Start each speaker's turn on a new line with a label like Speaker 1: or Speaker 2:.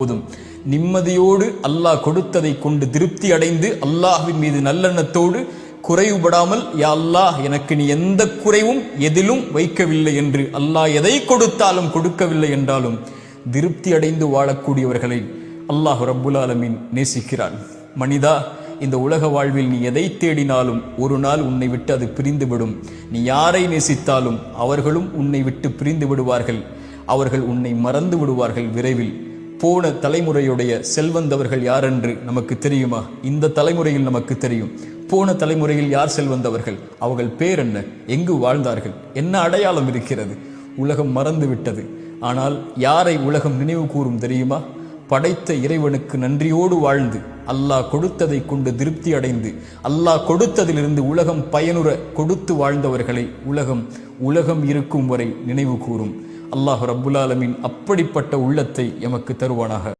Speaker 1: போதும். நிம்மதியோடு அல்லாஹ் கொடுத்ததை கொண்டு திருப்தி அடைந்து அல்லாஹ்வின் மீது நல்லெண்ணத்தோடு குறைவுபடாமல், யா அல்லாஹ் எனக்கு நீ எந்த குறைவும் எதிலும் வைக்கவில்லை என்று, அல்லாஹ் எதை கொடுத்தாலும் கொடுக்கவில்லை என்றாலும் திருப்தி அடைந்து வாழக்கூடியவர்களை அல்லாஹ் ரப்புல் ஆலமீன் நேசிக்கிறான். மனிதா, இந்த உலக வாழ்வில் நீ எதை தேடினாலும் ஒரு நாள் உன்னை விட்டு அது பிரிந்துவிடும். நீ யாரை நேசித்தாலும் அவர்களும் உன்னை விட்டு பிரிந்து விடுவார்கள். அவர்கள் உன்னை மறந்து விடுவார்கள் விரைவில். போன தலைமுறையுடைய செல்வந்தவர்கள் யார் என்று நமக்கு தெரியுமா? இந்த தலைமுறையில் நமக்கு தெரியும். போன தலைமுறையில் யார் செல்வந்தவர்கள்? அவர்கள் பேர் என்ன? எங்கு வாழ்ந்தார்கள்? என்ன அடையாளம் இருக்கிறது? உலகம் மறந்து விட்டது. ஆனால் யாரை உலகம் நினைவு கூறும் தெரியுமா? படைத்த இறைவனுக்கு நன்றியோடு வாழ்ந்து அல்லாஹ் கொடுத்ததை கொண்டு திருப்தி அடைந்து அல்லாஹ் கொடுத்ததிலிருந்து உலகம் பயனுற கொடுத்து வாழ்ந்தவர்களை உலகம் இருக்கும் வரை நினைவு கூறும். அல்லாஹ் ரப்புல் ஆலமீன் அப்படிப்பட்ட உள்ளத்தை எமக்கு தருவானாக.